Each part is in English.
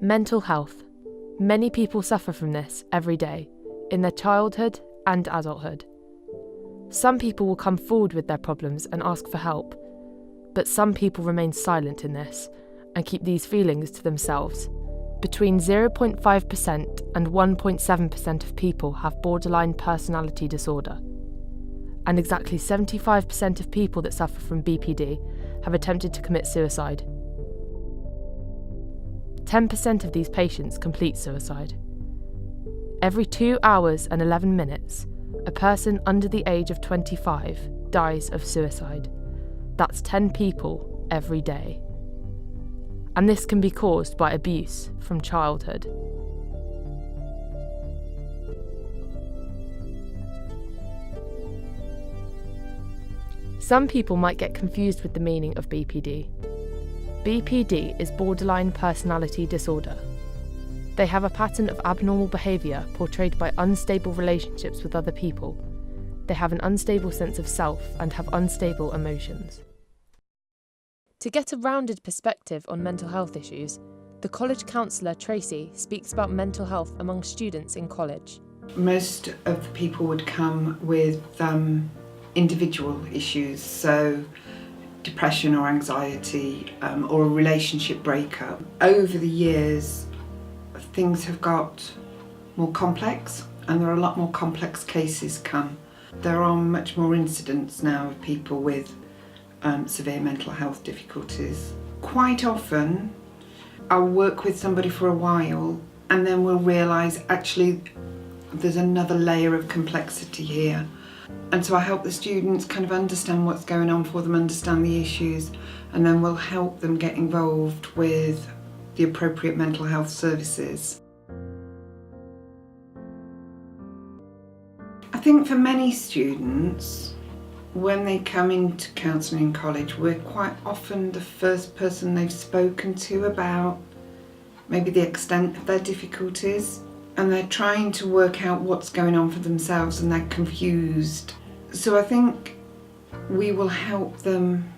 Mental health. Many people suffer from this every day, in their childhood and adulthood. Some people will come forward with their problems and ask for help, but some people remain silent in this and keep these feelings to themselves. Between 0.5% and 1.7% of people have borderline personality disorder, and exactly 75% of people that suffer from BPD have attempted to commit suicide. 10% of these patients complete suicide. Every 2 hours and 11 minutes, a person under the age of 25 dies of suicide. That's 10 people every day. And this can be caused by abuse from childhood. Some people might get confused with the meaning of BPD. BPD is borderline personality disorder. They have a pattern of abnormal behaviour portrayed by unstable relationships with other people. They have an unstable sense of self and have unstable emotions. To get a rounded perspective on mental health issues, the college counsellor Tracy speaks about mental health among students in college. Most of the people would come with individual issues, so depression or anxiety or a relationship breakup. Over the years, things have got more complex and there are a lot more complex cases come. There are much more incidents now of people with severe mental health difficulties. Quite often, I'll work with somebody for a while and then we'll realise actually there's another layer of complexity here. And so I help the students kind of understand what's going on for them, understand the issues, and then we'll help them get involved with the appropriate mental health services. I think for many students, when they come into counselling in college, we're quite often the first person they've spoken to about maybe the extent of their difficulties, and they're trying to work out what's going on for themselves and they're confused. So I think we will help them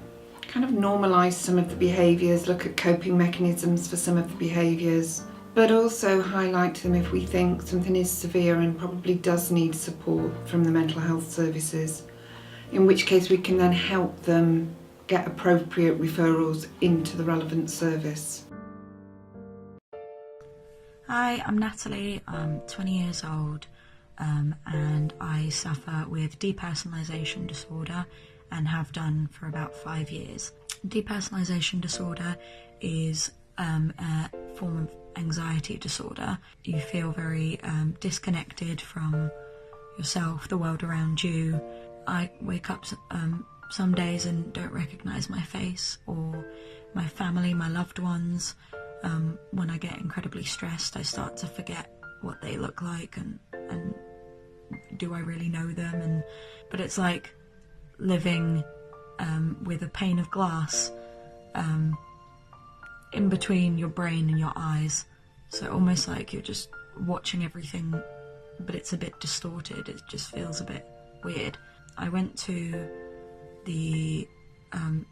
kind of normalise some of the behaviours, look at coping mechanisms for some of the behaviours, but also highlight to them if we think something is severe and probably does need support from the mental health services, in which case we can then help them get appropriate referrals into the relevant service. Hi, I'm Natalie, I'm 20 years old and I suffer with depersonalisation disorder and have done for about 5 years. Depersonalisation disorder is a form of anxiety disorder. You feel very disconnected from yourself, the world around you. I wake up some days and don't recognise my face or my family, my loved ones. When I get incredibly stressed, I start to forget what they look like and do I really know them? But it's like living with a pane of glass in between your brain and your eyes. So almost like you're just watching everything, but it's a bit distorted. It just feels a bit weird. I went to the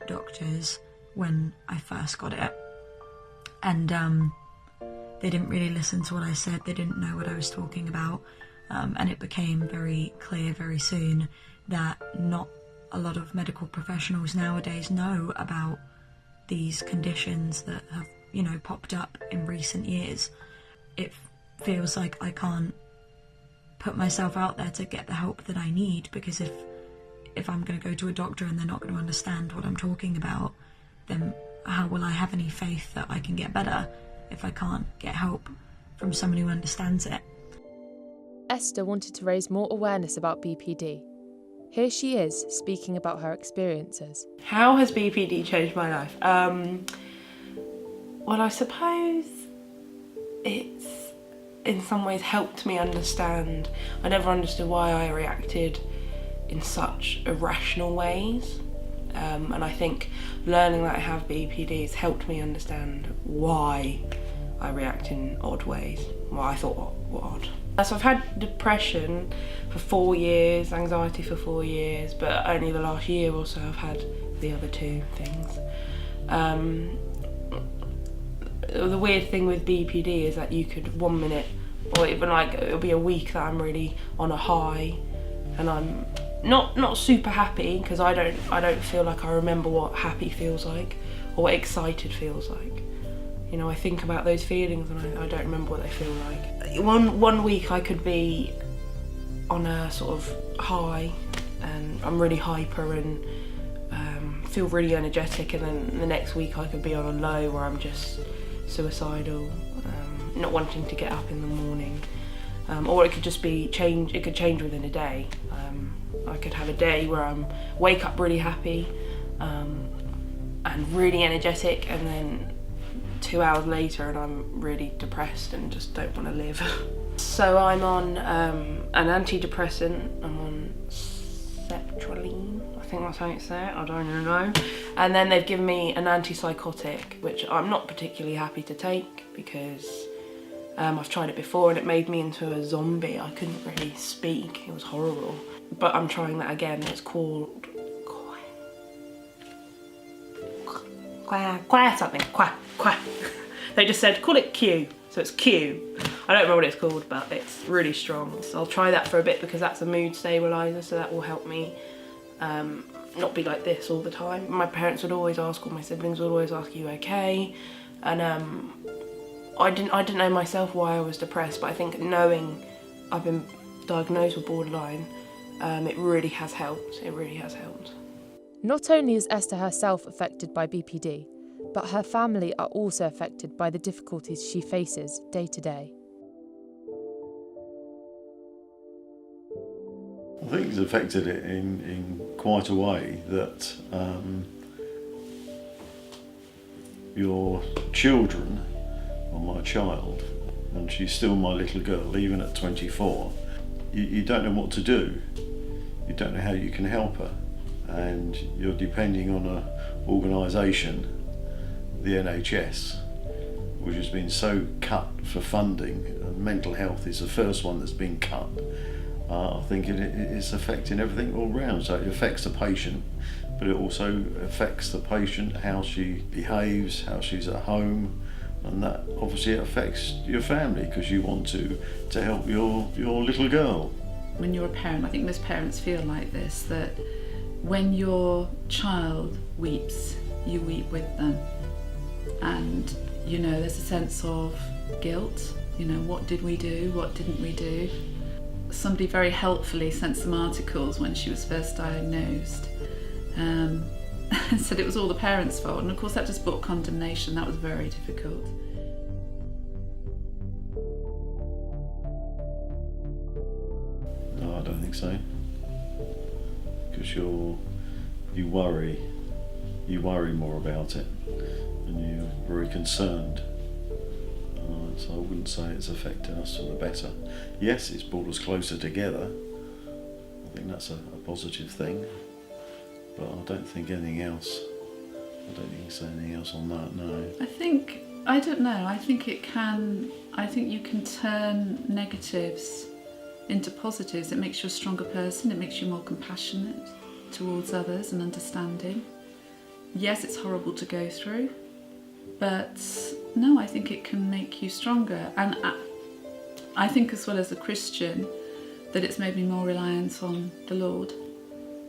doctors when I first got it, and they didn't really listen to what I said. They didn't know what I was talking about, and it became very clear very soon that not a lot of medical professionals nowadays know about these conditions that have, popped up in recent years. It feels like I can't put myself out there to get the help that I need, because if I'm going to go to a doctor and they're not going to understand what I'm talking about, then how will I have any faith that I can get better if I can't get help from someone who understands it? Esther wanted to raise more awareness about BPD. Here she is speaking about her experiences. How has BPD changed my life? Well, I suppose it's in some ways helped me understand. I never understood why I reacted in such irrational ways. And I think learning that I have BPD has helped me understand why I react in odd ways. Well, I thought were odd. So I've had depression for 4 years, anxiety for 4 years, but only the last year or so I've had the other two things. the weird thing with BPD is that you could 1 minute, or even like it'll be a week that I'm really on a high, and I'm not super happy, because I don't feel like I remember what happy feels like or what excited feels like. You know, I think about those feelings and I don't remember what they feel like. One week I could be on a sort of high and I'm really hyper and feel really energetic, and then the next week I could be on a low where I'm just suicidal, not wanting to get up in the morning, or it could just be change. It could change within a day. I could have a day where I'm wake up really happy and really energetic, and then 2 hours later and I'm really depressed and just don't want to live. So I'm on an antidepressant. I'm on sertraline, I think that's how you say it, I don't even know. And then they've given me an antipsychotic, which I'm not particularly happy to take, because I've tried it before and it made me into a zombie. I couldn't really speak, it was horrible. But I'm trying that again. It's called something. They just said call it Q, so it's Q. I don't remember what it's called, but it's really strong. So I'll try that for a bit, because that's a mood stabiliser, so that will help me not be like this all the time. My parents would always ask, or my siblings would always ask, "Are you okay?" And I didn't know myself why I was depressed, but I think knowing I've been diagnosed with borderline, it really has helped. It really has helped. Not only is Esther herself affected by BPD, but her family are also affected by the difficulties she faces day to day. I think it's affected it in quite a way that your children, or my child, and she's still my little girl, even at 24, you don't know what to do. You don't know how you can help her, and you're depending on an organisation, the NHS, which has been so cut for funding, and mental health is the first one that's been cut. I think it's affecting everything all round. So it affects the patient, but it also affects the patient, how she behaves, how she's at home, and that obviously affects your family, because you want to help your little girl. When you're a parent, I think most parents feel like this, that when your child weeps, you weep with them. And, you know, there's a sense of guilt. You know, what did we do? What didn't we do? Somebody very helpfully sent some articles when she was first diagnosed, and said it was all the parents' fault. And of course that just brought condemnation. That was very difficult. No, I don't think so. Because you worry more about it, and you're very concerned. So I wouldn't say it's affecting us for the better. Yes, it's brought us closer together. I think that's a positive thing. But I don't think anything else. I don't think there's anything else on that, no. I don't know, I think you can turn negatives into positives. It makes you a stronger person, it makes you more compassionate towards others and understanding. Yes, it's horrible to go through, but no, I think it can make you stronger. And I think, as well as a Christian, that it's made me more reliant on the Lord,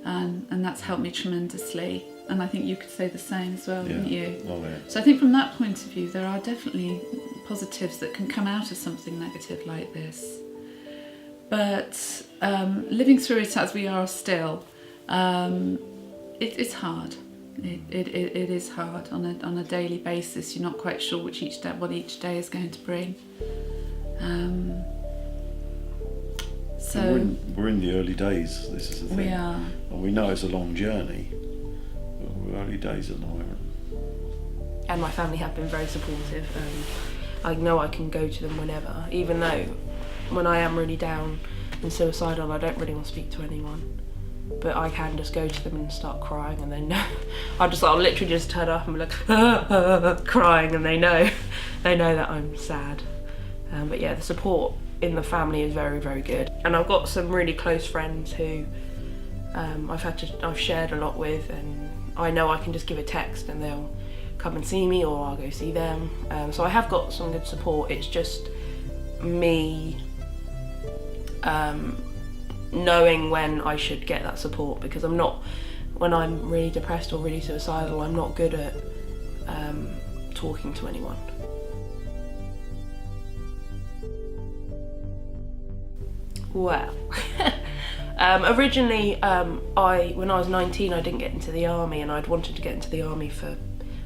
and that's helped me tremendously. And I think you could say the same as well, wouldn't you? Oh, yeah. So I think from that point of view, there are definitely positives that can come out of something negative like this. But living through it as we are still, it's hard. It is hard on a daily basis. You're not quite sure what each day is going to bring. So we're in the early days. This is the thing. We are. And we know it's a long journey, but we're early days at the moment. And my family have been very supportive. I know I can go to them whenever, even though when I am really down and suicidal, I don't really want to speak to anyone. But I can just go to them and start crying, and they know. I'll literally just turn up and be like crying, and they know that I'm sad. But yeah, the support in the family is very, very good. And I've got some really close friends who I've shared a lot with, and I know I can just give a text and they'll come and see me, or I'll go see them. So I have got some good support. It's just me knowing when I should get that support, because when I'm really depressed or really suicidal, I'm not good at talking to anyone. Well, originally, when I was 19, I didn't get into the army, and I'd wanted to get into the army for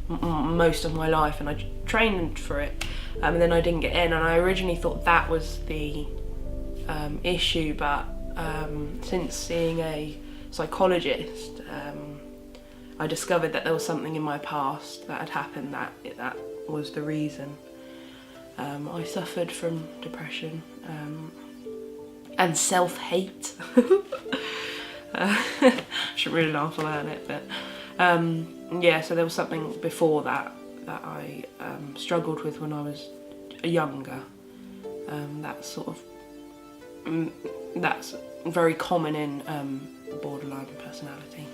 most of my life, and I trained for it, and then I didn't get in, and I originally thought that was the issue, but since seeing a psychologist, I discovered that there was something in my past that had happened that was the reason. I suffered from depression and self-hate. Shouldn't really laugh about it, but yeah, so there was something before that I struggled with when I was younger. That's very common in borderline personality.